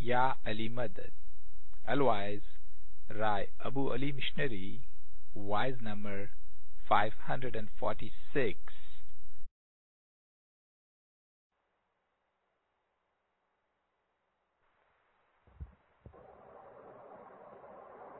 Ya Ali Madad. Otherwise, Rai Abu Ali Missionary, wise number 546.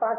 5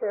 6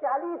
40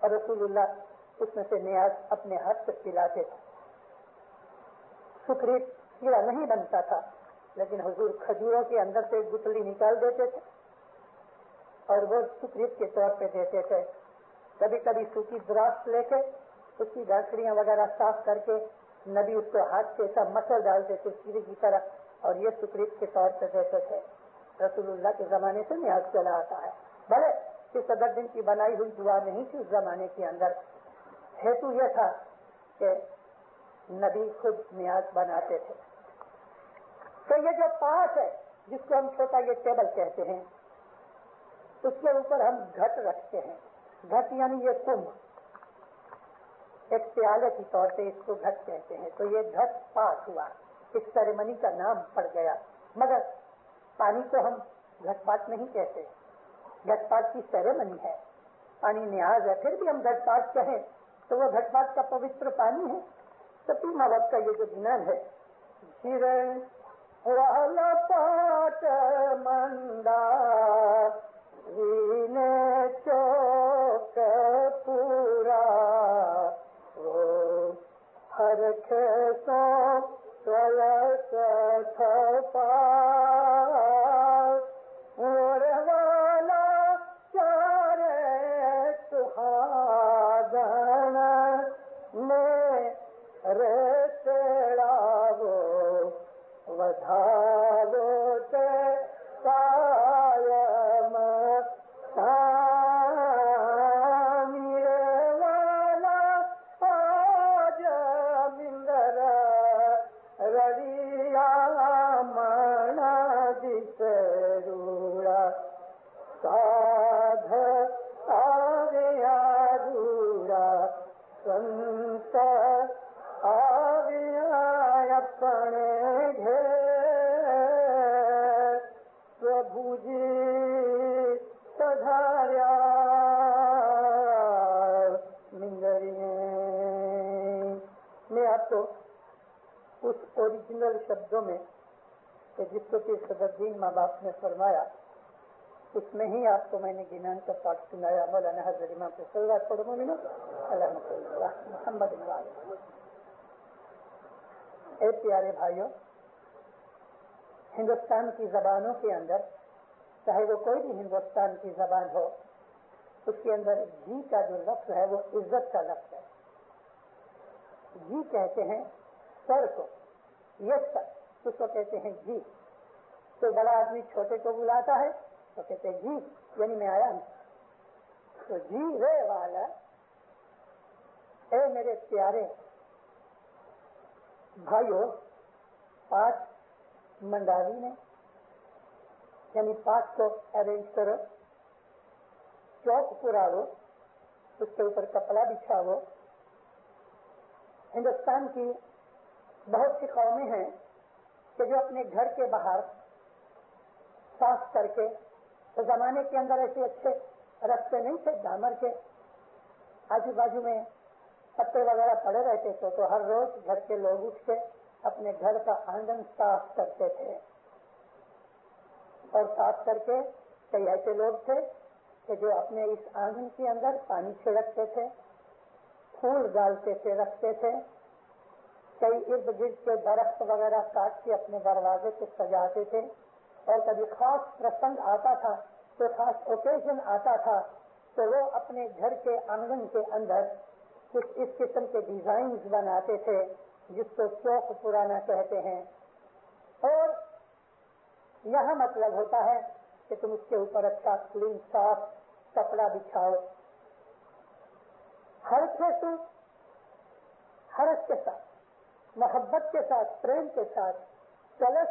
اور رسول اللہ اس میں سے نیاز اپنے ہاتھ سے پلاتے تھے. سکریت کیڑا نہیں بنتا تھا، لیکن حضور کھجوروں کے اندر سے گٹلی نکال دیتے تھے اور وہ سکریت کے طور پہ دیتے تھے. کبھی کبھی سوکھی درخت لے کے اس کی گھاٹڑیاں وغیرہ صاف کر کے نبی اس کو ہاتھ سے ایسا مسل ڈالتے تھے سیدھی کی طرح، اور یہ سکریت کے طور پہ دیتے تھے. رسول اللہ کے زمانے سے نیاز چلا آتا ہے. بھلے کہ 7 دن کی بنائی ہوئی دعا نہیں تھی اس زمانے کے اندر، ہیتو یہ تھا کہ نبی خود نیاز بناتے تھے. تو یہ جو پاس ہے جس کو ہم چھوٹا یہ ٹیبل کہتے ہیں، اس کے اوپر ہم گھٹ رکھتے ہیں. گھٹ یعنی یہ کمبھ، ایک پیالے کی طور پہ اس کو گھٹ کہتے ہیں. تو یہ گھٹ پاس ہوا، اس سیریمنی کا نام پڑ گیا. مگر پانی کو ہم گھٹ پاس نہیں کہتے، گھٹ پاس کی سیریمنی ہے. پانی نیاز ہے، پھر بھی ہم گھٹ پاس کہیں تو وہ گھٹ پاس کا پوتر پانی ہے. ستیما وقت کا یہ جو گنان ہے، والا پاٹ مندا وینے چوک پورا وہ ہر کھیسوں سلس تھپا اور والا چارے سہاگن نے رتڑا وہ ودھاو تے قائم والا آج مندر رڑیا منا دسروڑا سادھ آگیا روڑا سنت آگیا اپنے گھر پربھو جی سدھاریا مندریے. میں آپ کو اس اوریجنل شبدوں میں کہ جس کو کہ صدرالدین ماں باپ نے فرمایا، اس میں ہی آپ کو میں نے گنان کا پاٹ سنایا. مولانا حضرت امام پہ صلوات پڑھو مولانا اللہم صلی علی محمد وعلی. اے پیارے بھائیوں، ہندوستان کی زبانوں کے اندر، چاہے وہ کوئی بھی ہندوستان کی زبان ہو، اس کے اندر جی کا جو لفظ ہے وہ عزت کا لفظ ہے. جی کہتے ہیں سر کو، یس سر اس کو کہتے ہیں جی. کوئی بڑا آدمی چھوٹے کو بلاتا ہے تو کہتے ہیں جی، یعنی میں آیا ہوں. تو جی رے والا، اے میرے پیارے بھائیوں، 5 منڈاوی نے یعنی 5 کو ارینج کرو، چوک پراو، اس کے اوپر کپڑا بچھاؤ. ہندوستان کی بہت سی قومیں ہیں کہ جو اپنے گھر کے باہر صاف کر کے، تو زمانے کے اندر ایسے اچھے رستے نہیں تھے ڈامر کے، آجو بازو میں پتے وغیرہ پڑے رہتے تھے، تو ہر روز گھر کے لوگ اٹھ کے اپنے گھر کا آنگن صاف کرتے تھے. اور صاف کر کے کئی ایسے لوگ تھے کہ جو اپنے اس آنگن کے اندر پانی چھڑکتے تھے، پھول ڈالتے تھے، رکھتے تھے. کئی ارد گرد کے درخت وغیرہ کاٹ کے اپنے دروازے کو سجاتے تھے. اور کبھی خاص پرسنگ آتا تھا، تو خاص اوکیزن آتا تھا، تو وہ اپنے گھر کے آنگن کے اندر کچھ اس قسم کے ڈیزائنز بناتے تھے جس کو چوک پرانا کہتے ہیں. اور یہاں مطلب ہوتا ہے کہ تم اس کے اوپر اچھا کلین صاف کپڑا بچھاؤ. ہر کھیسو حرس کے ساتھ، محبت کے ساتھ، پریم کے ساتھ کلش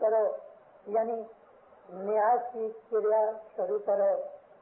کرو، یعنی نیاز کی کریا شروع کرو،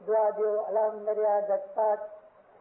دعا دیو الام مریا جگپات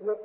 یہ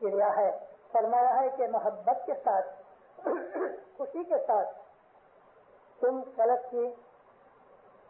کریا ہے. فرمایا ہے کہ محبت کے ساتھ، خوشی کے ساتھ تم کلش کی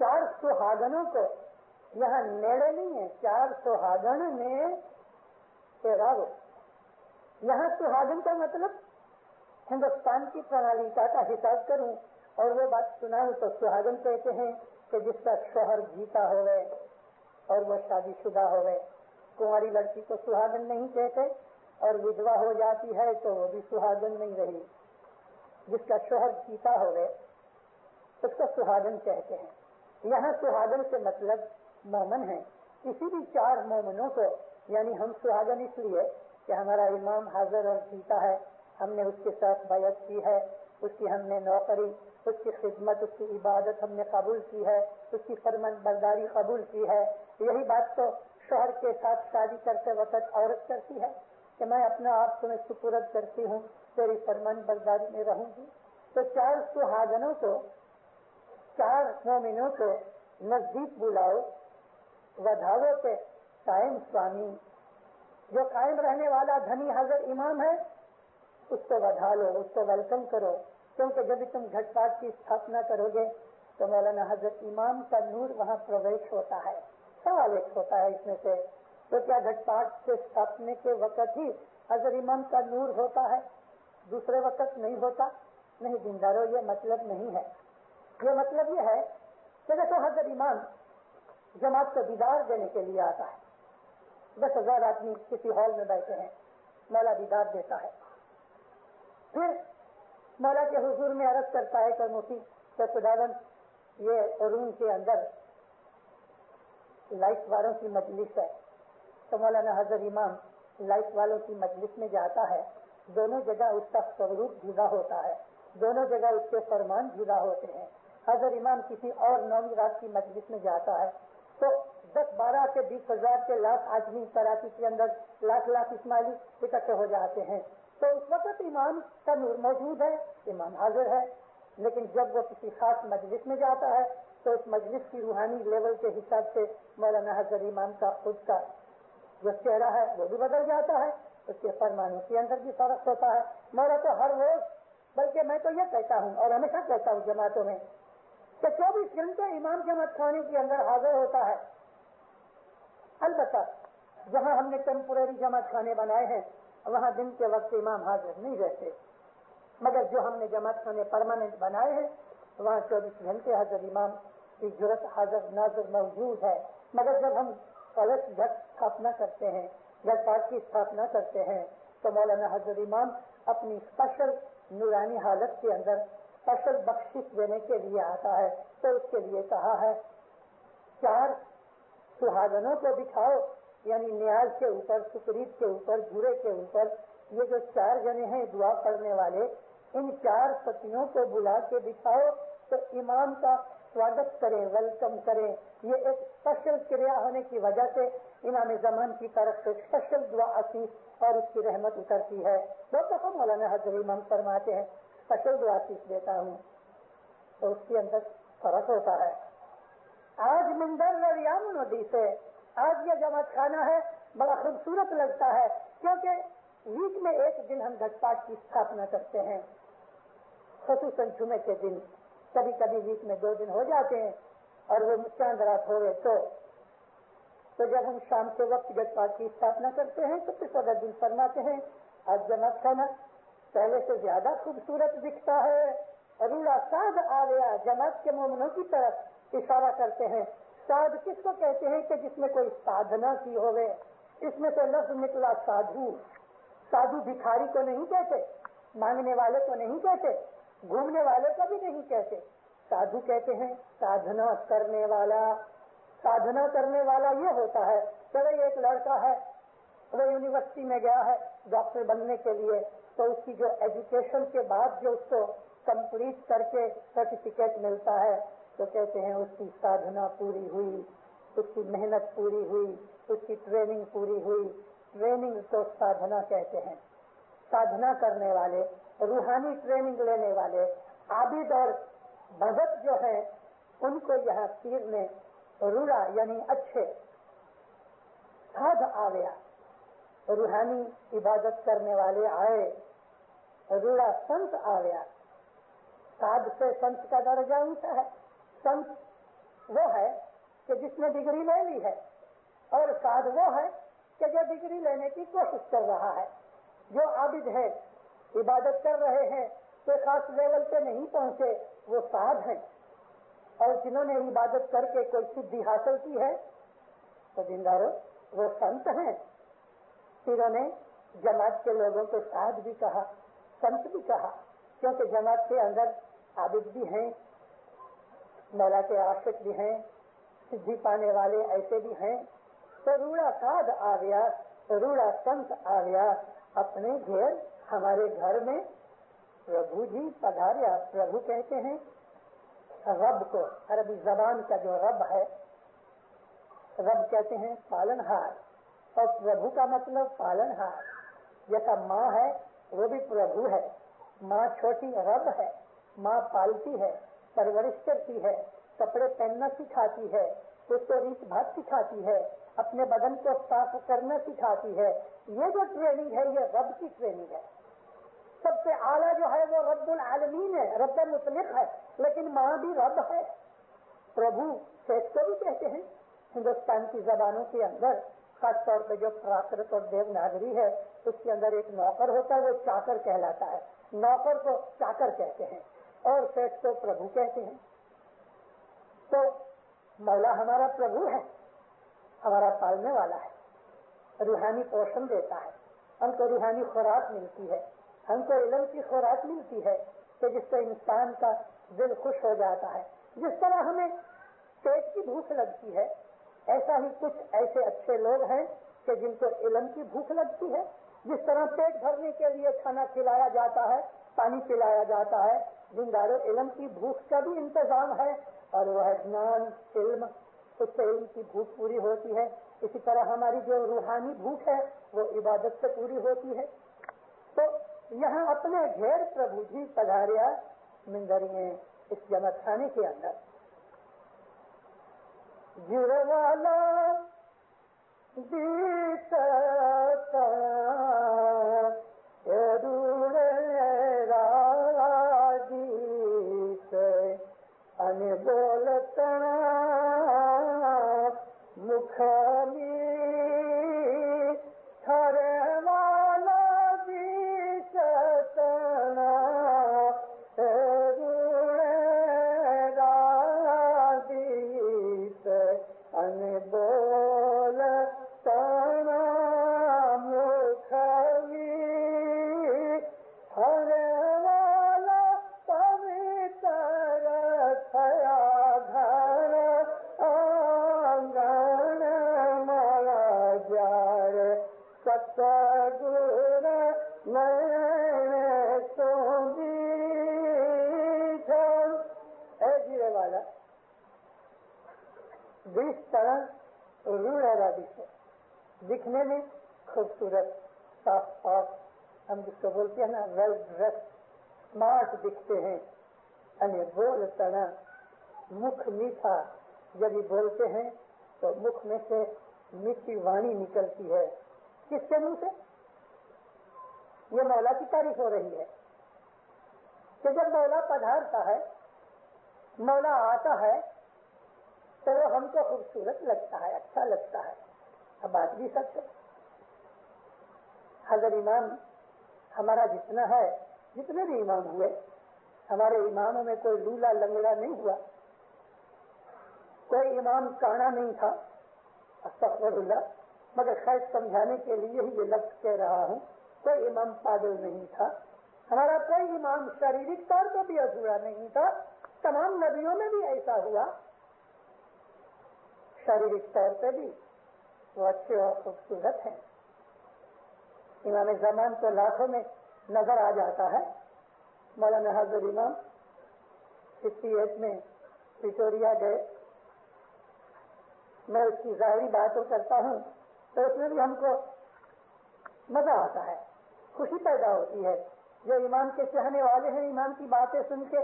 4 سہاگنوں کو یہاں نیڑے نہیں ہے، 4 سہاگن نے تیراو. یہاں سہاگن کا مطلب ہندوستان کی پرنالیکا کا حساب کروں اور وہ بات سناؤں تو سہاگن کہتے ہیں کہ جس کا شوہر جیتا ہوئے اور وہ شادی شدہ ہوئے. کنواری لڑکی کو سہاگن نہیں کہتے, اور ودوا ہو جاتی ہے تو وہ بھی سہاگن نہیں رہی. جس کا شوہر جیتا ہوئے اس کو سہاگن کہتے ہیں. یہاں سہاگن سے مطلب مومن ہے. کسی بھی 4 مومنوں کو, یعنی ہم سہاگن اس لیے کہ ہمارا امام حاضر اور جیتا ہے, ہم نے اس کے ساتھ بیعت کی ہے, اس کی ہم نے نوکری, اس کی خدمت, اس کی عبادت ہم نے قبول کی ہے, اس کی فرمان برداری قبول کی ہے. یہی بات تو شوہر کے ساتھ شادی کرتے وقت عورت کرتی ہے کہ میں اپنا آپ تمہیں سپرد کرتی ہوں, تیری فرمان برداری میں رہوں گی. تو 4 سہاگنوں کو, 4 مومنوں کو نزدیک بلاؤ, ودھاؤ کے قائم سوامی, جو قائم رہنے والا دھنی حضرت امام ہے اس کو ودھا لو, اس کو ویلکم کرو, کیونکہ جب تم گھٹ پاٹ کی استھاپنا کرو گے تو مولانا حضرت امام کا نور وہاں پرویش ہوتا ہے. سوال ایک ہوتا ہے اس میں سے, تو کیا گھٹ پاٹ کے استھاپنے کے وقت ہی حضرت امام کا نور ہوتا ہے, دوسرے وقت نہیں ہوتا؟ نہیں دیندارو, یہ مطلب نہیں ہے. یہ مطلب یہ ہے کہ دیکھو حضرت امام جماعت کو دیدار دینے کے لیے آتا ہے. 10,000 آدمی کسی ہال میں بیٹھے ہیں, مولا دیدار دیتا ہے. پھر مولا کے حضور میں عرض کرتا ہے کہ مفتی کہ خداوند یہ روم کے اندر لائٹ والوں کی مجلس ہے. تو مولانا حضرت امام لائٹ والوں کی مجلس میں جاتا ہے. دونوں جگہ اس کا سوروپ جدا ہوتا ہے, دونوں جگہ اس کے فرمان جدا ہوتے ہیں. حضرت امام کسی اور 9ویں رات کی مجلس میں جاتا ہے تو 10-12 کے 20,000 کے لاکھ آدمی کراچی کے اندر لاکھ اسماعیلی اکٹھے ہو جاتے ہیں. تو اس وقت امام کا نور موجود ہے, امام حاضر ہے. لیکن جب وہ کسی خاص مجلس میں جاتا ہے تو اس مجلس کی روحانی لیول کے حساب سے مولانا حضرت امام کا خود کا جو چہرہ ہے وہ بھی بدل جاتا ہے, اس کے فرمانوں کے اندر بھی فرق ہوتا ہے. مولا تو ہر روز, بلکہ میں تو یہ کہتا ہوں اور ہمیشہ کہتا ہوں جماعتوں میں کہ 24 گھنٹے امام جماعت خانے کے اندر حاضر ہوتا ہے. البتہ جہاں ہم نے ٹیمپورری جماعت خانے بنائے ہیں وہاں دن کے وقت امام حاضر نہیں رہتے, مگر جو ہم نے جماعت خانے پرماننٹ بنائے ہیں وہاں 24 گھنٹے حضرت امام کی جرت حاضر ناظر موجود ہے. مگر جب ہم کلش گھٹ استھاپنا کرتے ہیں, گھٹ پاٹ کی استھاپنا کرتے ہیں تو مولانا حضرت امام اپنی اسپیشل نورانی حالت کے اندر اسپیشل بخشش دینے کے لیے آتا ہے. تو اس کے لیے کہا ہے 4 سہاگنوں کو بٹھاؤ, یعنی نیاز کے اوپر, سکریت کے اوپر, جھورے کے اوپر. یہ جو 4 جنے ہیں دعا پڑھنے والے, ان 4 پتیوں کو بلا کے بٹھاؤ تو امام کا سواگت کریں, ویلکم کریں. یہ ایک اسپیشل کریا ہونے کی وجہ سے امام زمان کی طرف سے اسپیشل دعا آسیس اور اس کی رحمت اترتی ہے. تو مولانا حضرت امام فرماتے ہیں اسپیشل دعا آسیس دیتا ہوں, تو اس کے اندر فرق ہوتا ہے. آج منظر ریام ندی سے آج یہ جماعت خانہ ہے, بڑا خوبصورت لگتا ہے کیونکہ ویک میں ایک دن ہم گھٹ پاٹ کی استھاپنا کرتے ہیں, خصوصاً جمعے کے دن. کبھی کبھی ویک میں 2 دن ہو جاتے ہیں اور وہ چاند رات ہو گئے تو جب ہم شام کے وقت گھٹ پاٹ کی استھاپنا کرتے ہیں تو پھر صدر دن فرماتے ہیں آج جماعت خانہ پہلے سے زیادہ خوبصورت دکھتا ہے. روڑا ساد آ گیا, جماعت کے مومنوں کی طرف اشارہ کرتے ہیں. ساد کس کو کہتے ہیں کہ جس میں کوئی سادھنا کی ہوئے. اس میں سے لفظ نکلا سادھو. سادھو بھکاری کو نہیں کہتے, مانگنے والے کو نہیں کہتے, گھومنے والے کو بھی نہیں کہتے. سادھو کہتے ہیں سادھنا کرنے والا. سادھنا کرنے والا یہ ہوتا ہے کہ بھائی ایک لڑکا ہے, وہ یونیورسٹی میں گیا ہے ڈاکٹر بننے کے لیے, تو اس کی جو ایجوکیشن کے بعد جو اس کو کمپلیٹ کر کے سرٹیفکیٹ ملتا ہے تو کہتے ہیں اس کی سادھنا پوری ہوئی, اس کی محنت پوری ہوئی, اس کی ٹریننگ پوری ہوئی. ٹریننگ تو سادھنا کہتے ہیں. سادھنا کرنے والے, روحانی ٹریننگ لینے والے, عابد اور بھگت جو ہیں ان کو یہاں پیر نے روڑا یعنی اچھے سادھ آ گیا. روحانی عبادت کرنے والے آئے, روڑا سنت آ گیا. سادھ سے سنت کا درجہ اونچا ہے. سنت وہ ہے کہ جس نے ڈگری لے لی ہے, اور سادھ وہ ہے کہ جو ڈگری لینے کی کوشش کر رہا ہے. جو عابد ہے, عبادت کر رہے ہیں, کوئی خاص لیول پہ نہیں پہنچے وہ سعد ہیں، اور جنہوں نے عبادت کر کے کوئی سدھی حاصل کی ہے تو دینداروں وہ سنت ہیں۔ پیروں نے جماعت کے لوگوں کو سعد بھی کہا، سنت بھی کہا، کیونکہ جماعت کے اندر عابد بھی ہیں، مولا کے عاشق بھی ہیں، سدھی پانے والے ایسے بھی ہیں۔ تو روڑا سعد آ گیا، روڑا سنت آ گیا، اپنے گھر ہمارے گھر میں پربھو جی پدھاریا۔ پربھو کہتے ہیں رب کو، عربی زبان کا جو رب ہے، رب کہتے ہیں پالنہار، اور پربھو کا مطلب پالنہار۔ جیسا ماں ہے وہ بھی پربھو ہے، ماں چھوٹی رب ہے، ماں پالتی ہے، پرورش کرتی ہے، کپڑے پہننا سکھاتی ہے، اس کو ریت بھات سکھاتی ہے، اپنے بدن کو صاف کرنا سکھاتی ہے۔ یہ جو ٹریننگ ہے یہ رب کی ٹریننگ ہے۔ سب سے اعلیٰ جو ہے وہ رب العالمین ہے، رب مطلق ہے، لیکن ماں بھی رب ہے۔ پربھو سیٹ کو بھی کہتے ہیں ہندوستان کی زبانوں کے اندر، خاص طور پہ جو پراکرت اور دیوناگری ہے اس کے اندر ایک نوکر ہوتا ہے وہ چاکر کہلاتا ہے، نوکر کو چاکر کہتے ہیں اور سیٹ کو پربھو کہتے ہیں۔ تو مولا ہمارا پربھو ہے، ہمارا پالنے والا ہے، روحانی پوشن دیتا ہے، ہم کو روحانی خوراک ملتی ہے، ہم کو علم کی خوراک ملتی ہے کہ جس سے انسان کا دل خوش ہو جاتا ہے۔ جس طرح ہمیں پیٹ کی بھوک لگتی ہے، ایسا ہی کچھ ایسے اچھے لوگ ہیں کہ جن کو علم کی بھوک لگتی ہے۔ جس طرح پیٹ بھرنے کے لیے کھانا کھلایا جاتا ہے، پانی پلایا جاتا ہے، دینداروں علم کی بھوک کا بھی انتظام ہے، اور وہ ہے جنان علم، اس سے علم کی بھوک پوری ہوتی ہے۔ اسی طرح ہماری جو روحانی بھوک ہے وہ عبادت سے پوری ہوتی ہے۔ تو یہاں اپنے گھیر پربھو جی پدھاریا مندریے اس جماعت خانے کے اندر۔ جڑ والا دیتا ان بولتنا مکھالی تھر والا دیشتنا دیس ان بولتنا مکھالی تھر بیس طرح روڑا دکھے، دکھنے میں خوبصورت، صاف پاک، ہم جس کو بولتے ہیں نا ویل ڈریس، اسمارٹ دکھتے ہیں۔ انہیں بول تنا مکھ میٹھا، جب یہ بولتے ہیں تو مکھ میں سے میٹھی وانی نکلتی ہے۔ کس کے منہ سے؟ یہ مولا کی تعریف ہو رہی ہے کہ جب مولا پدھارتا ہے، مولا آتا ہے تو وہ ہم کو خوبصورت لگتا ہے، اچھا لگتا ہے۔ اب بات بھی سچ ہے، حضرت امام ہمارا جتنا ہے، جتنے بھی امام ہوئے، ہمارے اماموں میں کوئی لولا لنگڑا نہیں ہوا، کوئی امام کانا نہیں تھا، استغفر اللہ، مگر خیر سمجھانے کے لیے ہی یہ لفظ کہہ رہا ہوں، کوئی امام پاگل نہیں تھا، ہمارا کوئی امام شاریرک طور پر بھی ادھورا نہیں تھا۔ تمام نبیوں میں بھی ایسا ہوا، شاریرک طور پہ بھی وہ اچھے اور خوبصورت ہیں۔ امام زمان تو لاکھوں میں نظر آ جاتا ہے۔ مولانا حضرت امام 68 میں پریٹوریا گئے، میں اس کی ظاہری باتیں کرتا ہوں تو اس میں بھی ہم کو مزہ آتا ہے، خوشی پیدا ہوتی ہے۔ جو امام کے چاہنے والے ہیں، امام کی باتیں سن کے،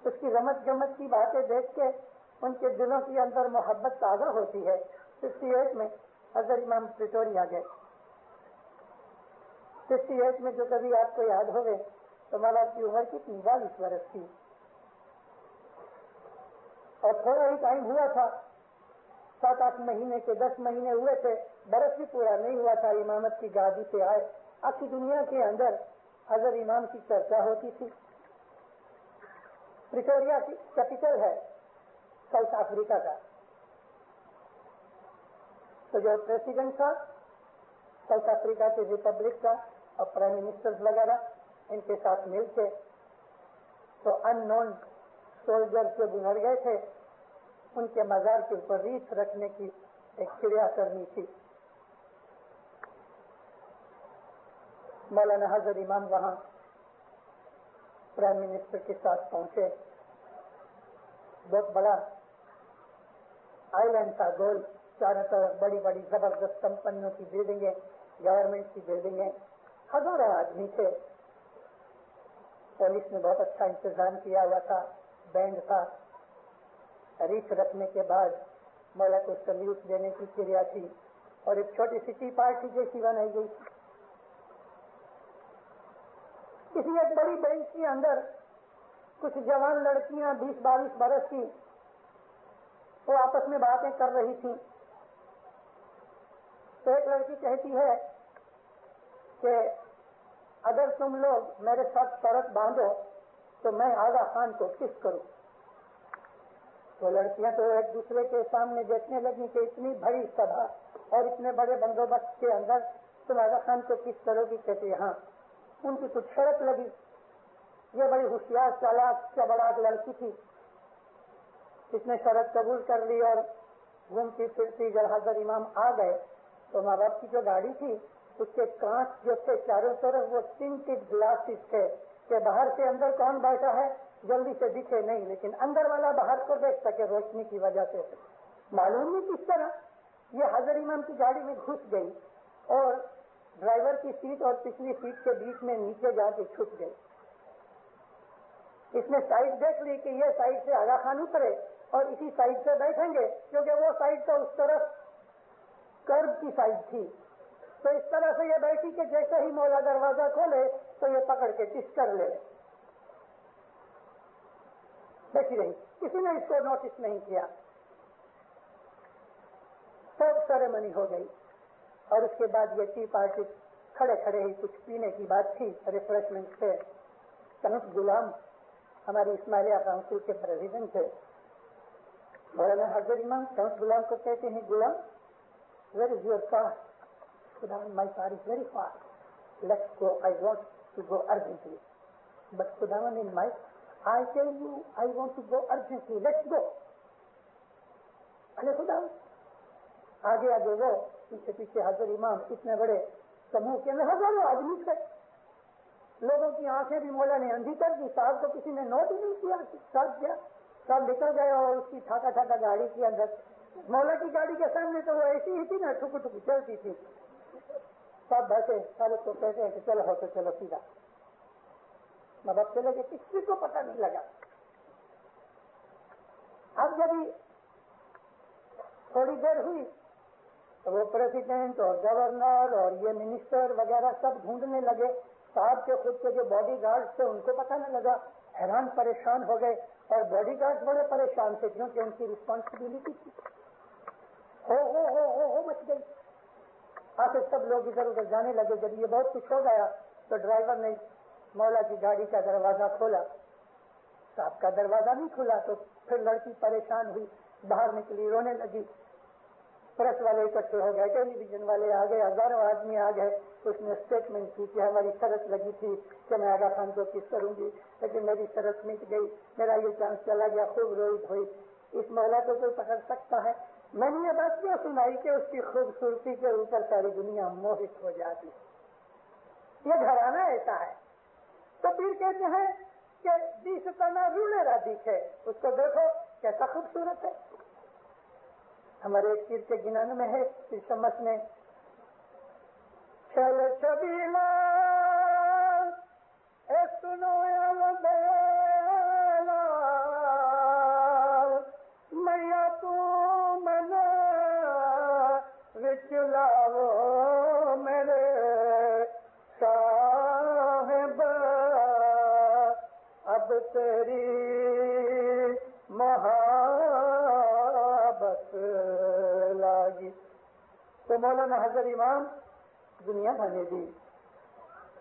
اس کی رمت گمت کی باتیں دیکھ کے ان کے دلوں کے اندر محبت تازہ ہوتی ہے۔ 68 میں حضرت امام پریٹوریا گئے۔ 68 میں جو کبھی آپ کو یاد ہوگے تو مولا کی عمر کتنی 42 برس تھی، اور تھوڑا ہی ٹائم ہوا تھا، 7-8 مہینے کے 10 مہینے ہوئے تھے، برس بھی پورا نہیں ہوا تھا امامت کی گادی پہ آئے۔ آخری دنیا کے اندر حضرت امام کی چرچا ہوتی تھی. پریٹوریا کی کیپٹل ہے ساؤتھ افریقہ کا. تو جو پریسیڈنٹ تھا ساؤتھ افریقہ کی ریپبلک کا اور پرائم منسٹر وغیرہ ان کے ساتھ مل کے تو ان نون سولجر جو گزر گئے تھے ان کے مزار کے اوپر ریچھ رکھنے کی ایک کریا کرنی تھی. مولانا حضرت امام وہاں پرائم منسٹر کے ساتھ پہنچے. بہت بڑا آئی لینڈ تھا گول, چاروں طرف بڑی بڑی زبردست کمپنیوں کی بلڈنگیں, گورنمنٹ کی بلڈنگیں, ہزاروں آدمی تھے. پولیس نے بہت اچھا انتظام کیا ہوا تھا, بینڈ تھا. ریچھ رکھنے کے بعد مولا کو سلیوٹ دینے کی کریا تھی اور ایک چھوٹی سی ٹی پارٹی جیسی بنائی گئی. کسی ایک بڑی بینچ کے اندر کچھ جوان لڑکیاں 20-22 برس کی وہ آپس میں باتیں کر رہی تھیں. تو ایک لڑکی کہتی ہے کہ اگر تم لوگ میرے ساتھ شرط باندھو تو میں آغا خان کو کس کروں. تو لڑکیاں تو ایک دوسرے کے سامنے دیکھنے لگی کہ اتنی بڑی سبھا اور اتنے بڑے بندوبست کے اندر تم آغا خان کو کس کرو گی. کہتے ہاں. ان کی کچھ شرط لگی. یہ بڑی ہوشیار چالاک چبڑاک لڑکی تھی. اس نے شرط قبول کر لی اور گھومتی پھرتی جب حضرت امام آ گئے تو ماں باپ کی جو گاڑی تھی اس کے کانچ جو تھے چاروں طرف وہ ٹنٹڈ گلاسز تھے کہ باہر سے اندر کون بیٹھا ہے جلدی سے دکھے نہیں, لیکن اندر والا باہر کو دیکھ سکے روشنی کی وجہ سے. معلوم نہیں کس طرح یہ حضرت امام کی گاڑی میں گھس گئی اور ڈرائیور کی سیٹ اور پچھلی سیٹ کے بیچ میں نیچے جا کے چھپ گئی. اس نے سائڈ دیکھ لی کہ یہ سائڈ سے آغا خان اترے اور اسی سائڈ سے بیٹھیں گے کیونکہ وہ سائڈ تو اس طرف کرب کی سائڈ تھی. تو اس طرح سے یہ بیٹھی کہ جیسے ہی مولا دروازہ کھولے تو یہ پکڑ کے ٹس کر لے. بیٹھی رہی, کسی نے اس کو نوٹس نہیں کیا. سب سیریمنی ہو گئی اور اس کے بعد یہ ٹی پارٹی کھڑے کھڑے ہی کچھ پینے کی بات تھی, ریفریشمنٹ سے. کنس غلام ہماری اسماعیلیہ کاؤنسل کے پریزیڈنٹ تھے. مولانا حضرت امام کنس غلام کو کہتے ہیں Ghulam where is your car. خدا my car is very far, let's go, I want to go urgently. But خدا in my I tell you, I want to go urgently. Let's go. ارے خدا آگے آگے وہ پیچھے پیچھے حضرت امام اتنے بڑے سموہ کے اندر ہزاروں آدمی تھے. لوگوں کی آنکھیں بھی مولا نے اندھی کر دی. صاحب کو کسی نے نوٹ ہی نہیں کیا. صاحب کیا صاحب نکل گئے اور اس کی ٹھاکا ٹھاکا گاڑی کے اندر مولا کی گاڑی کے سامنے تو وہ ایسی ہی تھی نا, ٹھک ٹھک چلتی تھی. سب بیٹھے سب اس کو کہتے ہیں کہ چلو ہو تو چلو سیدھا. ماں باپ چلے گئے, کسی کو پتہ نہیں لگا. اب جب تھوڑی دیر ہوئی تو وہ پریزیڈنٹ اور گورنر اور یہ منسٹر وغیرہ سب ڈھونڈنے لگے. صاحب کے خود کے جو باڈی گارڈ تھے ان کو پتہ نہ لگا, حیران پریشان ہو گئے. اور باڈی گارڈ بڑے پریشان تھے کیونکہ ان کی رسپانسبلٹی تھی. ہو مچ گئی. آخر سب لوگ ادھر ادھر جانے لگے. جب یہ بہت کچھ ہو گیا تو ڈرائیور نے مولا کی گاڑی کا دروازہ کھولا. صاحب کا دروازہ نہیں کھلا تو پھر لڑکی پریشان ہوئی, باہر نکلی, رونے لگی. پریس والے اکٹھے ہو گئے, ٹیلی ویژن والے آ گئے, ہزاروں آدمی آ گئے. اس نے اسٹیٹمنٹ کی کہ ہماری شرط لگی تھی کہ میں آغا خان کو کس کروں گی, لیکن میری شرط مٹ گئی, میرا یہ چانس چلا گیا. خوب روئی ہوئی. اس مولا کو کوئی پکڑ سکتا ہے؟ میں نے یہ بات کیا سنائی کہ اس کی خوبصورتی کے اوپر ساری دنیا موہت ہو جاتی. یہ گھرانہ ایسا ہے. تو پھر کہتے ہیں کہ دیس کرنا رونے را دیکھے, اس کو دیکھو کیسا خوبصورت ہے. ہمارے ایک پیر کے گنان میں ہے پیر شمس میں, چل چبیلا اے سنو بیلا میا تو من وچ لاو میرے صاحب اب تیری محبت لاگی. تو مولانا حضرت امام دنیا بنے دی,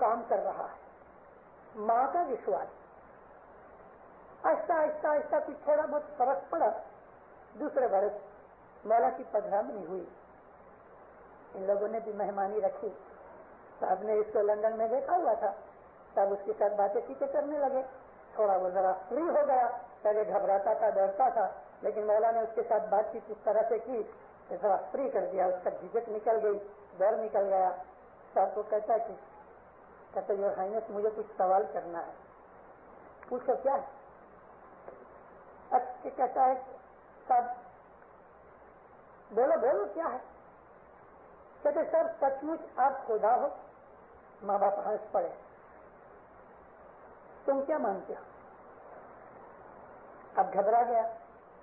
کام کر رہا ہے. ماں کا وشواس. آہستہ آہستہ آہستہ کچھ تھوڑا بہت فرق پڑا. دوسرے برس مولا کی پدرامنی ہوئی. ان لوگوں نے بھی مہمانی رکھی. صاحب نے اس کو لندن میں دیکھا ہوا تھا. صاحب اس کے ساتھ باتیں چیتیں کرنے لگے. تھوڑا وہ ذرا فری ہو گیا. پہلے گھبراتا تھا, ڈرتا تھا, لیکن مولا نے اس کے ساتھ بات چیت اس طرح سے کی کہ ذرا فری کر دیا. اس کا جھجک نکل گئی, ڈر نکل گیا. صاحب کو کہتا یور ہائنس مجھے کچھ سوال کرنا ہے. پوچھو کیا ہے؟ اچھا کہتا ہے صاحب بولو بولو کیا ہے؟ کہتے سر سچ مچ آپ خدا ہو؟ ماں باپ ہنس پڑے. تم کیا مانتے ہو؟ اب گھبرا گیا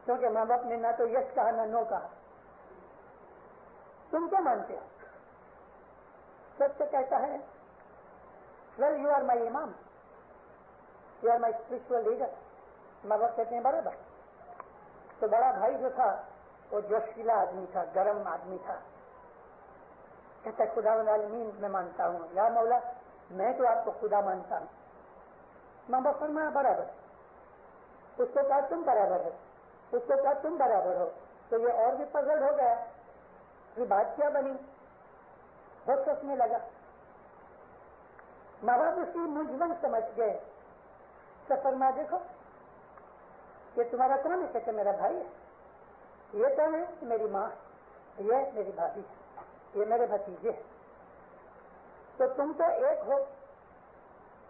کیونکہ ماں باپ نے نہ تو یس کہا نہ نو کہا. تم کیا مانتے ہو؟ سچ سے کہتا ہے ویل یو آر مائی امام, you are my spiritual leader. ماں باپ کہتے ہیں برابر. تو بڑا بھائی جو تھا وہ جوشیلا آدمی تھا, گرم آدمی تھا. کہتا ہے خدا العالمین میں مانتا ہوں. یا مولا میں تو آپ کو خدا مانتا ہوں. ماں باپ فرمایا برابر. اس کو کہا تم برابر ہے, اس کو کہا تم برابر ہو. تو یہ اور بھی پزل ہو گیا کہ بات کیا بنی. بہت سوچنے لگا. ماں باپ اس کی مجمن سمجھ گئے. سفر میں دیکھو یہ تمہارا کون ہے؟ کہ میرا بھائی ہے. یہ کون ہے؟ میری ماں ہے. یہ میری بھابھی ہے. یہ میرے بھتیجے ہیں. تو تم تو ایک ہو.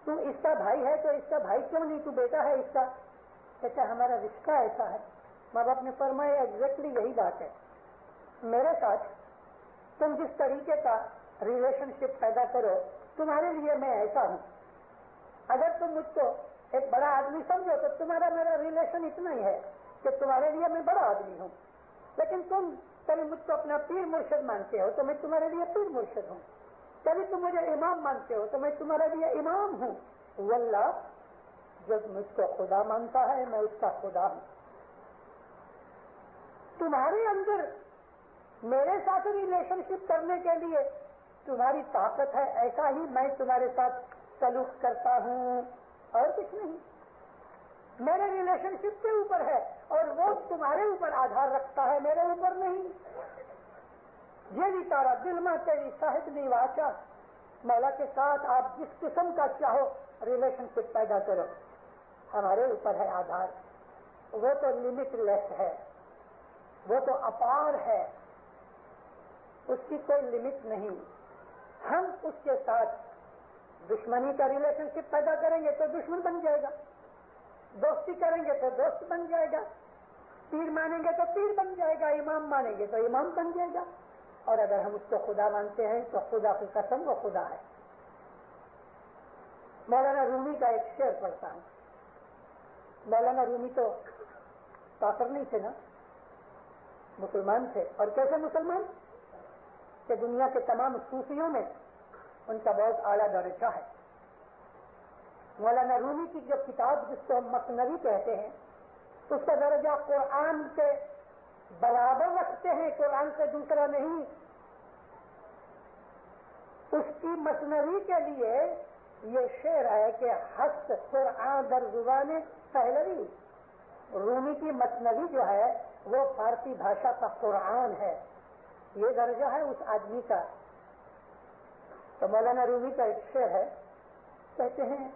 تم اس کا بھائی ہے تو اس کا بھائی کیوں نہیں؟ تو بیٹا ہے اس کا. کہتا ہمارا رشتہ ایسا ہے. ماں باپ نے فرمایا ایگزیکٹلی یہی بات ہے. میرے ساتھ تم جس طریقے کا ریلیشن شپ پیدا کرو تمہارے لیے میں ایسا ہوں. اگر تم مجھ کو ایک بڑا آدمی سمجھو تو تمہارا میرا ریلیشن اتنا ہی ہے کہ تمہارے لیے میں بڑا آدمی ہوں. لیکن تم کبھی مجھ کو اپنا پیر مرشد مانتے ہو تو میں تمہارے لیے پیر مرشد ہوں. کبھی تم مجھے امام مانتے ہو تو میں تمہارے لیے امام ہوں. واللہ جب مجھ کو خدا مانتا ہے میں اس کا خدا ہوں. تمہارے اندر میرے ساتھ ریلیشن شپ کرنے کے لیے تمہاری طاقت ہے, ایسا ہی میں تمہارے ساتھ سلوک کرتا ہوں اور کچھ نہیں. میرے ریلیشن شپ کے اوپر ہے اور وہ تمہارے اوپر آدھار رکھتا ہے, میرے اوپر نہیں. یہ بھی تارا دل میں تیری صاحب نہیں واچا. مولا کے ساتھ آپ جس قسم کا چاہو ریلیشن شپ پیدا کرو, ہمارے اوپر ہے آدھار. وہ تو لمٹ لیس ہے, وہ تو اپار ہے, اس کی کوئی لمٹ نہیں. ہم اس کے ساتھ دشمنی کا ریلیشن شپ پیدا کریں گے تو دشمن بن جائے گا, دوستی کریں گے تو دوست بن جائے گا, پیر مانیں گے تو پیر بن جائے گا, امام مانیں گے تو امام بن جائے گا. اور اگر ہم اس کو خدا مانتے ہیں تو خدا کی قسم وہ خدا ہے. مولانا رومی کا ایک شعر پڑھتا ہوں. مولانا رومی تو کافر نہیں تھے نا, مسلمان تھے. اور کیسے مسلمان کہ دنیا کے تمام صوفیوں میں ان کا بہت اعلیٰ درجہ ہے. مولانا رومی کی جو کتاب جس کو ہم مثنوی کہتے ہیں اس کا درجہ قرآن کے برابر رکھتے ہیں, قرآن سے دوسرا نہیں. اس کی مثنوی کے لیے یہ شعر ہے کہ حسب قرآن در زبان پہلوی. رومی کی مثنوی جو ہے وہ فارسی بھاشا کا قرآن ہے. یہ درجہ ہے اس آدمی کا. تو مولانا رومی کا ایک شعر ہے, کہتے ہیں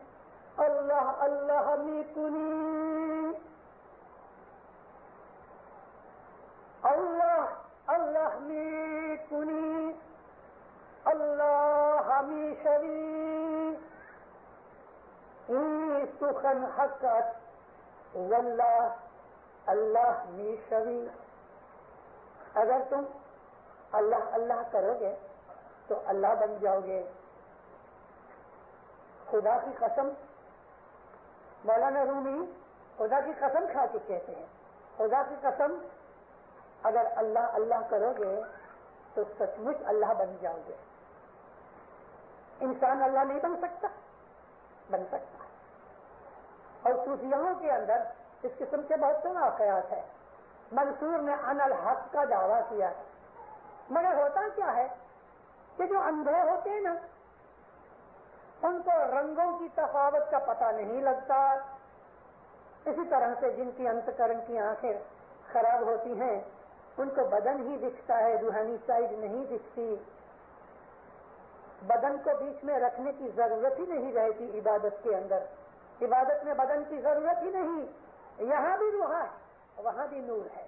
اللہ اللہ می کنی, اللہ اللہ می کنی, اللہ می شوی, ای سخن حقت واللہ اللہ می شوی. اگر تم اللہ اللہ کرو گے تو اللہ بن جاؤ گے. خدا کی قسم, مولانا رومی خدا کی قسم کھا کے کہتے ہیں, خدا کی قسم اگر اللہ اللہ کرو گے تو سچ مچ اللہ بن جاؤ گے. انسان اللہ نہیں بن سکتا, بن سکتا ہے. اور صوفیوں کے اندر اس قسم کے بہت سے واقعات ہیں. منصور نے ان الحق کا دعویٰ کیا ہے, مگر ہوتا کیا ہے کہ جو اندھے ہوتے ہیں نا ان کو رنگوں کی تفاوت کا پتہ نہیں لگتا. اسی طرح سے جن کی انتکرن کی آنکھیں خراب ہوتی ہیں ان کو بدن ہی دکھتا ہے, روحانی سائڈ نہیں دکھتی. بدن کو بیچ میں رکھنے کی ضرورت ہی نہیں رہتی عبادت کے اندر. عبادت میں بدن کی ضرورت ہی نہیں. یہاں بھی روح ہے, وہاں بھی نور ہے.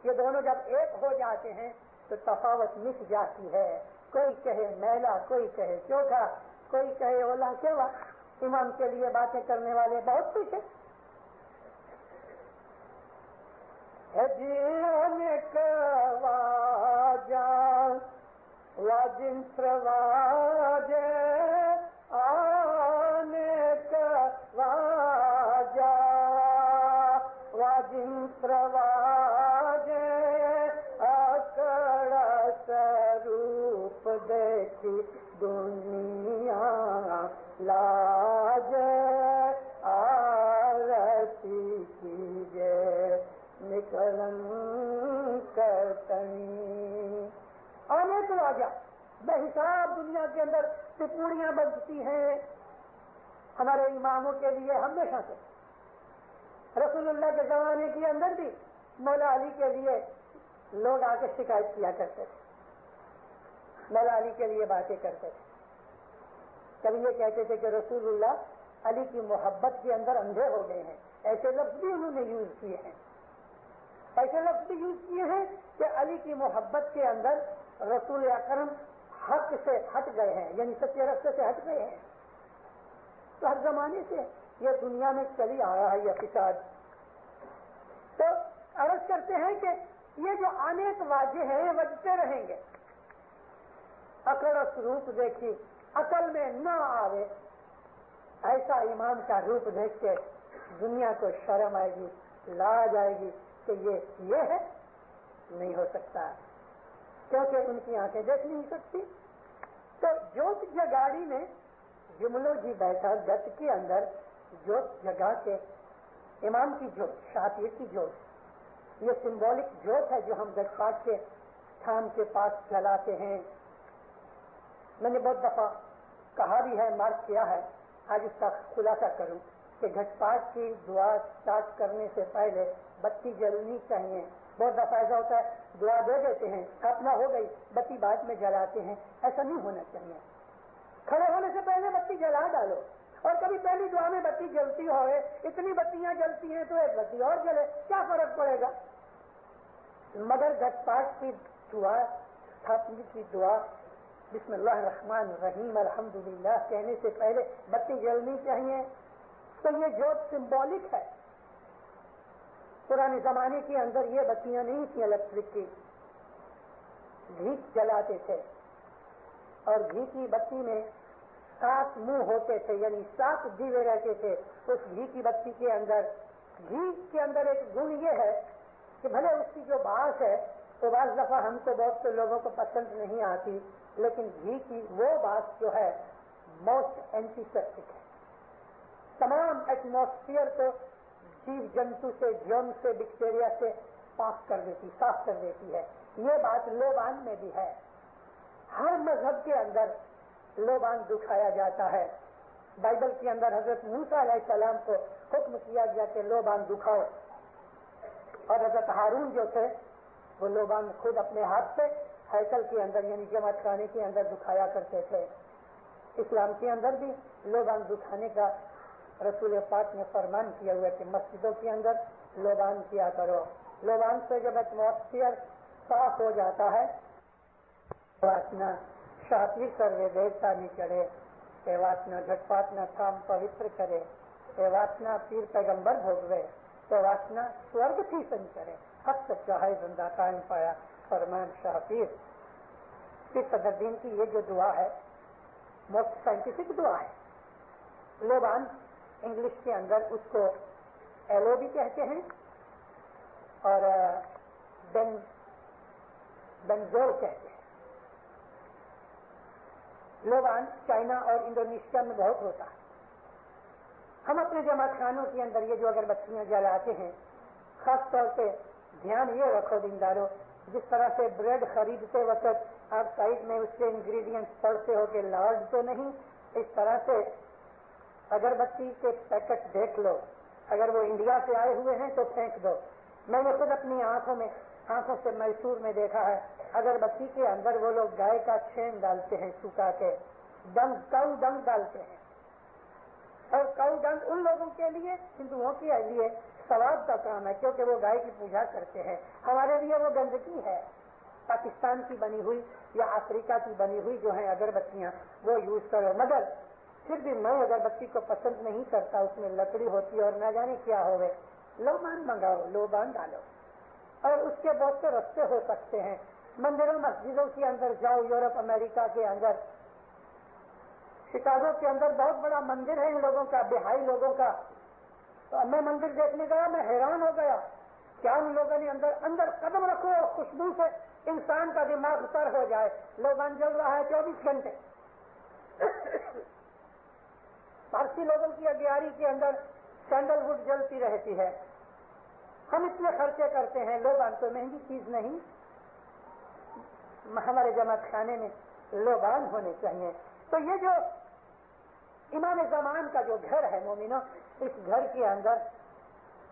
یہ دونوں جب ایک ہو جاتے ہیں تو تفاوت مٹ جاتی ہے. کوئی کہے میلا, کوئی کہے چوکھا, کوئی کہے اولا کیوا. امام کے لیے باتیں کرنے والے بہت کچھ ہے. جینے کا واجن سرواجے آنے کا واجا واجن سرواجے اکڑا سروپ دیکھی دنیا لاج آرتی کیجے نکلن کرتنی. آنے تو آ جا بے حساب دنیا کے اندر سپوڑیاں بجتی ہیں ہمارے اماموں کے لیے ہمیشہ سے. رسول اللہ کے زمانے کے اندر بھی مولا علی کے لیے لوگ آ کے شکایت کیا کرتے تھے, مولا علی کے لیے باتیں کرتے تھے. کبھی یہ کہتے تھے کہ رسول اللہ علی کی محبت کے اندر اندھے ہو گئے ہیں. ایسے لفظ بھی انہوں نے یوز کیے ہیں, ایسے لفظ بھی یوز کیے ہیں کہ علی کی محبت کے اندر رسول اکرم حق سے ہٹ گئے ہیں, یعنی سچے راستے سے ہٹ گئے ہیں. تو ہر زمانے سے یہ دنیا میں چلی آیا ہے یہ فساد. تو عرض کرتے ہیں کہ یہ جو آنے کے واجے ہیں یہ بجتے رہیں گے. اکڑس روپ دیکھی عقل میں نہ آوے, ایسا امام کا روپ دیکھ کے دنیا کو شرم آئے گی, لاج آئے گی کہ یہ ہے. نہیں ہو سکتا کیونکہ ان کی آنکھیں دیکھ نہیں سکتی. تو جوت جگاڑی میں جملو جی بیٹھا گت کے اندر جوت جگا کے امام کی جوت, شاطر کی جوت, یہ سمبولک جوت ہے جو ہم گٹ پاٹ کے تھام کے پاس جلاتے ہیں. میں نے بہت دفعہ کہا بھی ہے, مارک کیا ہے, آج اس کا خلاصہ کروں کہ گھٹ پاٹ کی دعا اسٹارٹ کرنے سے پہلے بتی جلنی چاہیے. بہت دفعہ ایسا ہوتا ہے دعا دے دیتے ہیں, ختم ہو گئی, بتی بعد میں جلاتے ہیں. ایسا نہیں ہونا چاہیے. کھڑے ہونے سے پہلے بتی جلا ڈالو. اور کبھی پہلی دعا میں بتی جلتی ہوئے, اتنی بتیاں جلتی ہیں تو ایک بتی اور جلے, کیا فرق پڑے گا. مگر گھٹ پاٹ کی دعا, استھاپنا کی دعا بسم اللہ الرحمن الرحیم الحمدللہ کہنے سے پہلے بتی جلنی چاہیے. تو یہ جوت سمبولک ہے. پرانے زمانے کے اندر یہ بتیاں نہیں تھیں الیکٹرک کی, گھی جلاتے تھے اور گھی کی بتی میں 7 منہ ہوتے تھے, یعنی 7 دیوے رہتے تھے. اس گھی کی بتی کے اندر, گھی کے اندر ایک گن یہ ہے کہ بھلے اس کی جو باس ہے تو بعض دفعہ ہم کو بہت سے لوگوں کو پسند نہیں آتی, لیکن گھی کی وہ باس جو ہے موسٹ اینٹی سیپٹک ہے. تمام ایٹماسفیئر کو جیو جنتو سے, جرم سے, بیکٹیریا سے پاک کر دیتی, صاف کر دیتی ہے. یہ بات لوبان میں بھی ہے. ہر مذہب کے اندر لوبان دکھایا جاتا ہے. بائبل کے اندر حضرت موسیٰ علیہ السلام کو حکم کیا گیا کہ لوبان دکھاؤ, اور حضرت ہارون جو تھے وہ لوبان خود اپنے ہاتھ سے ہیکل کے اندر یعنی جماعت خانے کے اندر دکھایا کرتے تھے. اسلام کے اندر بھی لوبان دکھانے کا رسول پاک نے فرمان کیا ہوا کہ مسجدوں کے اندر لوبان کیا کرو. لوبان سے جب ایٹماسفیئر صاف ہو جاتا ہے, واسنا شاطر کروے دیوتا نہیں چڑھے, اے واسنا جھٹ پاٹنا تھام پوتر کرے, اے واسنا پیر پیغمبر بھوگوے, اے واسنا سورگ تھی سن کرے, حق سچا ہے زندہ قائم پایا فرمان شاہ پیر. پیر صدر دین کی یہ جو دعا ہے موسٹ سائنٹیفک دعا ہے. لوبان انگلش کے اندر اس کو ایلو بھی کہتے ہیں اور بنزول کہتے ہیں. لوبان چائنا اور انڈونیشیا میں بہت ہوتا ہے. ہم اپنے جماعت خانوں کے اندر یہ جو اگر بتیاں جلاتے ہیں, خاص طور پہ دھیان یہ رکھو دیندارو, جس طرح سے بریڈ خریدتے وقت آپ سائڈ میں اس کے انگریڈینٹس پڑھتے ہو کہ لارڈ تو نہیں, اس طرح سے اگربتی کے پیکٹ دیکھ لو، اگر وہ انڈیا سے آئے ہوئے ہیں تو پھینک دو. میں نے خود اپنی آنکھوں سے میسور میں دیکھا ہے، اگربتی کے اندر وہ لوگ گائے کا چھین ڈالتے ہیں سکھا کے، کاؤ ڈنگ ڈالتے ہیں. اور کاؤ ڈنگ ان لوگوں کے لیے، ہندوؤں کے لیے ثواب کا کام ہے، کیونکہ وہ گائے کی پوجا کرتے ہیں. ہمارے لیے وہ گندگی ہے. پاکستان کی بنی ہوئی یا افریقہ کی بنی ہوئی جو ہیں اگربتیاں وہ یوز کرو. مگر پھر بھی میں اگربتی کو پسند نہیں کرتا، اس میں لکڑی ہوتی ہے اور نہ جانے کیا ہوئے. لوبان منگاؤ، لوبان ڈالو. اور اس کے بہت سے رستے ہو سکتے ہیں. مندروں مسجدوں کے اندر جاؤ، یورپ امریکہ کے اندر، شکاگو کے اندر بہت بڑا مندر ہے ان لوگوں کا، بہائی لوگوں کا. تو میں مندر دیکھنے گیا، میں حیران ہو گیا. کیا ان لوگوں نے اندر قدم رکھو اور خوشبو سے انسان کا دماغ تر ہو جائے. لوبان جل رہا ہے 24 گھنٹے. پارسی لوگوں کی اگیاری کے اندر سینڈل وڈ جلتی رہتی ہے. ہم اتنے خرچے کرتے ہیں. لوبان تو مہنگی چیز نہیں، ہمارے جماعت خانے میں لوبان ہونے چاہیے. تو یہ جو امام زمان کا جو گھر ہے مومنوں، اس گھر کے اندر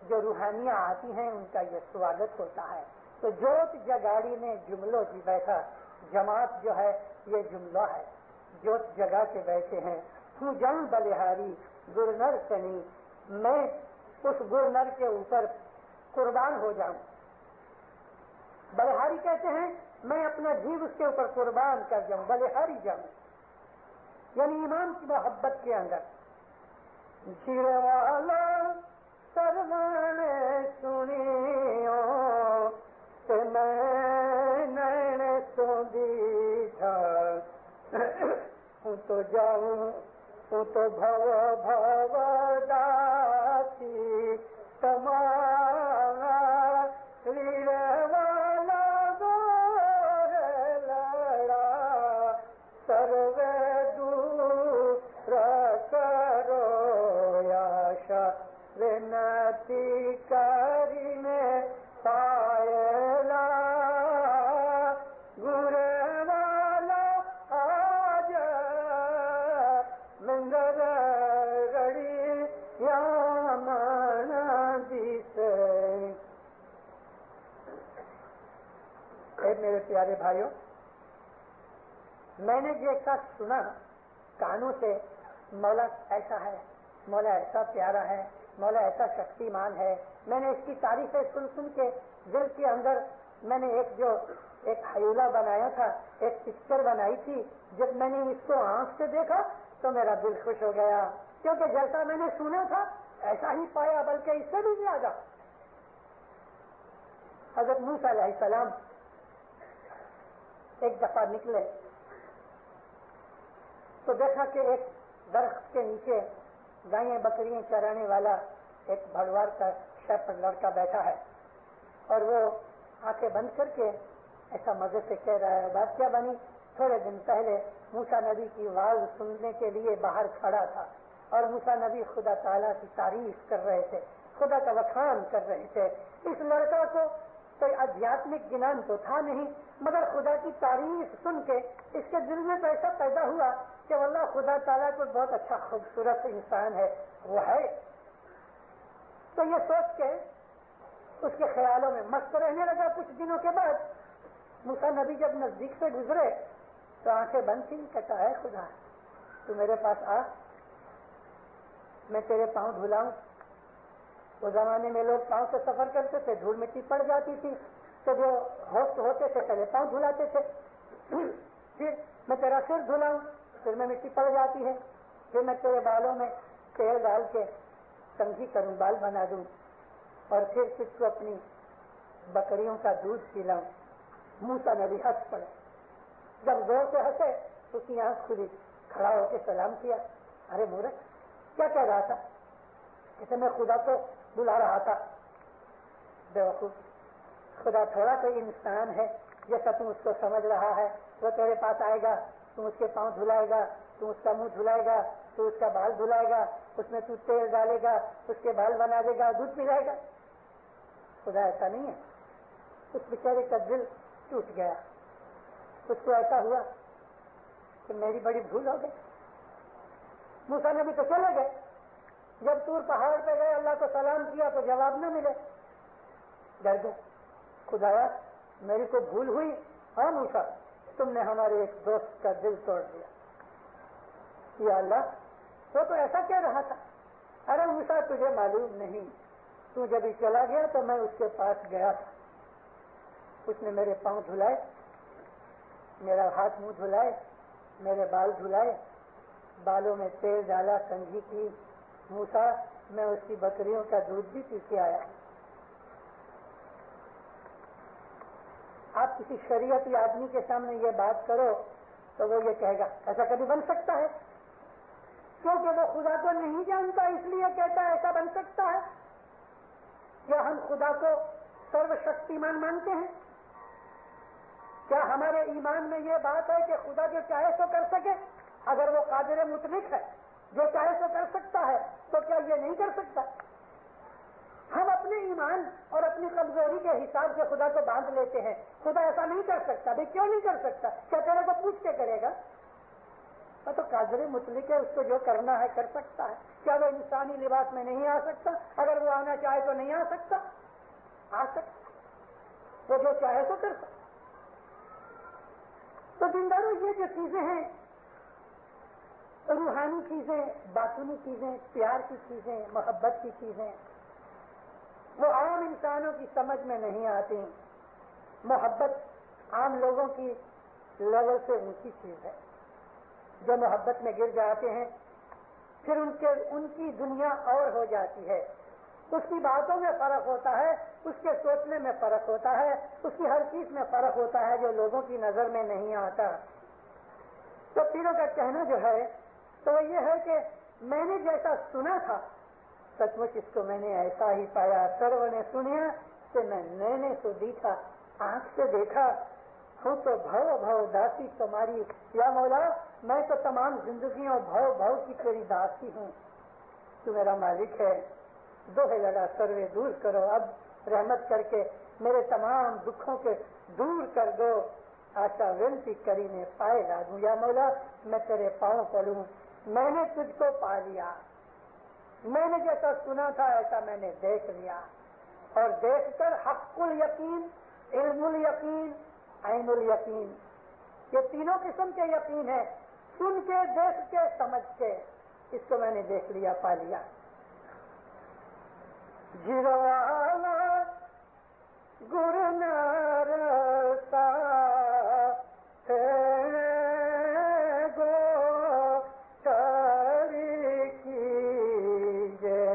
جو روحانیاں آتی ہیں ان کا یہ سواگت ہوتا ہے. تو جوت جگاڑی نے جملو جی بیٹھا، جماعت جو ہے یہ جملہ ہے. جوت جگا کے بیٹھے ہیں. ہوں جان بلہاری گرنر سنی، میں اس گرنر کے اوپر قربان ہو جاؤں. بلہاری کہتے ہیں میں اپنا جیو اس کے اوپر قربان کر جاؤں، بلہاری جاؤں. یعنی ایمان کی محبت کے اندر. جیرے والا سرمان سنیو تے میں نین تو دیٹھا، ہوں تو جاؤں ہوں تو بھو داسی تمہارا ویر والا گور لڑا سروے کرو یاشا ونتی کرنے پائلا گر والا آج منگر گڑی یا من دیسے. میرے پیارے بھائیوں، میں نے یہ سنا کانوں سے، مولا ایسا ہے، مولا ایسا پیارا ہے، مولا ایسا شکتیمان ہے. میں نے اس کی تعریفیں سن کے دل کے اندر میں نے ایک حیولہ بنایا تھا، ایک پکچر بنائی تھی. جب میں نے اس کو آنکھ سے دیکھا تو میرا دل خوش ہو گیا، کیونکہ جیسا میں نے سنا تھا ایسا ہی پایا، بلکہ اس سے بھی زیادہ. حضرت موسیٰ علیہ السلام ایک دفعہ نکلے تو دیکھا کہ ایک درخت کے نیچے گائیں بکریاں چرانے والا ایک بھڑوار کا شیپرڈ لڑکا بیٹھا ہے، اور وہ آنکھیں بند کر کے ایسا مزے سے کہہ رہا ہے. بات کیا بنی؟ تھوڑے دن پہلے موسیٰ نبی کی آواز سننے کے لیے باہر کھڑا تھا، اور موسیٰ نبی خدا تعالیٰ کی تعریف کر رہے تھے، خدا کا بخان کر رہے تھے. اس لڑکا کو کوئی آدھیاتمک گنان تو تھا نہیں، مگر خدا کی تعریف سن کے اس کے دل میں تو ایسا پیدا ہوا کہ واللہ خدا تعالیٰ کو بہت اچھا خوبصورت انسان ہے وہ ہے. تو یہ سوچ کے اس کے خیالوں میں مست رہنے لگا. کچھ دنوں کے بعد موسیٰ نبی جب نزدیک سے گزرے تو آنکھیں بند تھیں. کہتا ہے خدا تو میرے پاس آ، میں تیرے پاؤں دھلاؤں. اس زمانے میں لوگ پاؤں سے سفر کرتے تھے، دھول مٹی پڑ جاتی تھی تو جو ہوسٹ ہوتے تھے پہلے پاؤں دھلاتے تھے. پھر میں تیرا سر دھلاؤں، سر میں مٹی پڑ جاتی ہے. پھر میں تیرے بالوں میں تیل ڈال کے کنگھی کروں، بال بنا دوں، اور پھر تجھ کو اپنی بکریوں کا دودھ پلاؤں. موسیٰ نبی ہنس پڑے. جب زور سے ہنسے تو اس کی آنکھ کھلی، کھڑا ہو کے سلام کیا. ارے مورخ کیا کہہ رہا تھا؟ کہتے میں خدا کو بلا رہا تھا. بیوقوف، خدا تھوڑا کوئی انسان ہے جیسا تم اس کو سمجھ رہا ہے. وہ تیرے پاس آئے گا، تم اس کے پاؤں دھلائے گا، تم اس کا منہ دھلائے گا، تو اس کا بال دھلائے گا، اس میں تو تیل ڈالے گا، اس کے بال بنا دے گا، دودھ پلائے گا. خدا ایسا نہیں ہے. اس بیچارے کا دل ٹوٹ گیا. اس کو ایسا ہوا کہ میری بڑی بھول ہو گئی. موسیٰ نبی تو چلے گئے، جب طور پہاڑ پہ گئے اللہ کو سلام کیا تو جواب نہ ملے، ڈر گئے۔ خدایا میری کو بھول ہوئی، ہاں موسیٰ تم نے ہمارے ایک دوست کا دل توڑ دیا۔ یا اللہ وہ تو ایسا کہہ رہا تھا۔ ارے موسیٰ تجھے معلوم نہیں، تو جب ہی چلا گیا تو میں اس کے پاس گیا تھا، اس نے میرے پاؤں دھلائے، میرا ہاتھ منہ دھلائے، میرے بال دھلائے، بالوں میں تیل ڈالا، کنگھی کی۔ موسیٰ میں اس کی بکریوں کا دودھ بھی پی کے آیا۔ آپ کسی شریعتی آدمی کے سامنے یہ بات کرو تو وہ یہ کہے گا ایسا کبھی بن سکتا ہے؟ کیونکہ وہ خدا کو نہیں جانتا اس لیے کہتا ہے ایسا بن سکتا ہے۔ کیا ہم خدا کو سرو شکتیمان مانتے ہیں؟ کیا ہمارے ایمان میں یہ بات ہے کہ خدا جو چاہے سو کر سکے؟ اگر وہ قادر مطلق ہے، جو چاہے سو کر سکتا ہے، تو کیا یہ نہیں کر سکتا؟ ہم اپنے ایمان اور اپنی کمزوری کے حساب سے خدا کو باندھ لیتے ہیں، خدا ایسا نہیں کر سکتا۔ بھائی کیوں نہیں کر سکتا؟ کیا تیرے کو پوچھ کے کرے گا؟ وہ تو قادر مطلق ہے، اس کو جو کرنا ہے کر سکتا ہے۔ کیا وہ انسانی لباس میں نہیں آ سکتا؟ اگر وہ آنا چاہے تو نہیں آ سکتا؟ آ سکتا، وہ جو چاہے تو کر سکتا۔ تو دینداروں یہ جو چیزیں ہیں، روحانی چیزیں، باطنی چیزیں، پیار کی چیزیں، محبت کی چیزیں، وہ عام انسانوں کی سمجھ میں نہیں آتی۔ محبت عام لوگوں کی لیول سے اونچی چیز ہے۔ جو محبت میں گر جاتے ہیں پھر ان کی دنیا اور ہو جاتی ہے، اس کی باتوں میں فرق ہوتا ہے، اس کے سوچنے میں فرق ہوتا ہے، اس کی ہر چیز میں فرق ہوتا ہے جو لوگوں کی نظر میں نہیں آتا۔ تو پیروں کا کہنا جو ہے تو وہ یہ ہے کہ میں نے جیسا سنا تھا سچ مچ اس کو میں نے ایسا ہی پایا۔ سرو نے سنیا کہ میں نے تو دیکھا، آنکھ سے دیکھا ہوں تو بھو بھو داسی تمہاری۔ یا مولا میں تو تمام زندگیوں بھو بھو کی تیری داسی ہوں، تو میرا مالک ہے۔ دوہے لگا سروے دور کرو، اب رحمت کر کے میرے تمام دکھوں کے دور کر دو۔ آشا ونتی کری نے پائے لاگوں، یا مولا میں تیرے پاؤں پڑوں، میں نے تجھ کو پا لیا، میں نے جیسا سنا تھا ایسا میں نے دیکھ لیا، اور دیکھ کر حق الیقین، علم الیقین، عین الیقین، یہ تینوں قسم کے یقین ہیں، سن کے، دیکھ کے، سمجھ کے، اس کو میں نے دیکھ لیا، پا لیا۔ جیروالا گرنار سا گو تاری کی جے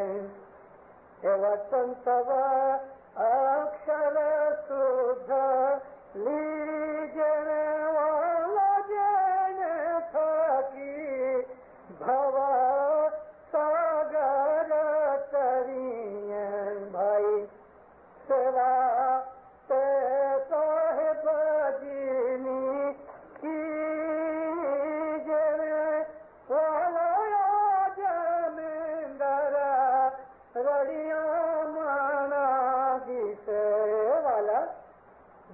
وطن تب اکشر سدھ لیجے والا جن تھکی بھوا ساگر ترین بھائی سیوا تے صاحب جینی کی جن والا جمیندر رڑیاں مانا جسے والا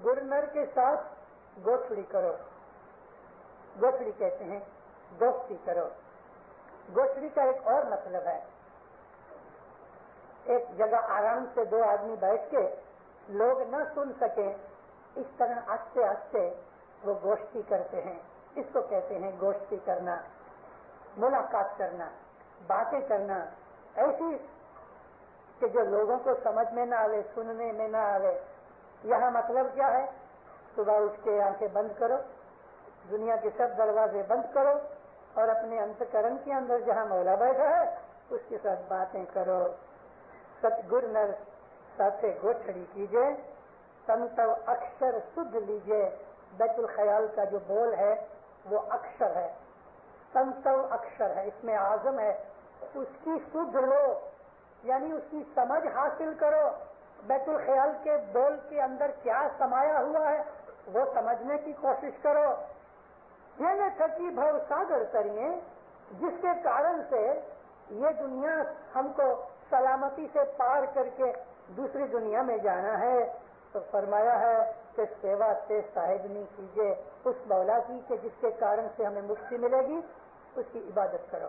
گورنر کے ساتھ گوٹھڑی کرو۔ گوٹھڑی کہتے ہیں دوستی کرو۔ گوٹھڑی کا ایک اور مطلب ہے ایک جگہ آرام سے دو آدمی بیٹھ کے لوگ نہ سن سکیں اس طرح آہستہ آہستہ وہ گوشتی کرتے ہیں، اس کو کہتے ہیں گوشتی کرنا، ملاقات کرنا، باتیں کرنا ایسی کہ جو لوگوں کو سمجھ میں نہ آئے، سننے میں نہ آئے۔ یہاں مطلب کیا ہے؟ صبح اٹھ کے آنکھیں بند کرو، دنیا کے سب دروازے بند کرو اور اپنے انتکرن کے اندر جہاں مولا بیٹھا ہے اس کے ساتھ باتیں کرو۔ ست گرنر ساتھے گوٹھڑی کیجئے، سنتو اکشر سدھ لیجئے۔ بیت الخیال کا جو بول ہے وہ اکشر ہے، سنتو اکشر ہے، اس میں اعظم ہے، اس کی سدھ لو یعنی اس کی سمجھ حاصل کرو۔ بیت الخیال کے بول کے اندر کیا سمایا ہوا ہے وہ سمجھنے کی کوشش کرو۔ یہ نہ تھکی بھو ساگر تریے، جس کے کارن سے یہ دنیا ہم کو سلامتی سے پار کر کے دوسری دنیا میں جانا ہے، تو فرمایا ہے کہ سیوا تے صاحبنی کیجئے، اس مولا کی کہ جس کے کارن سے ہمیں مکتی ملے گی، اس کی عبادت کرو۔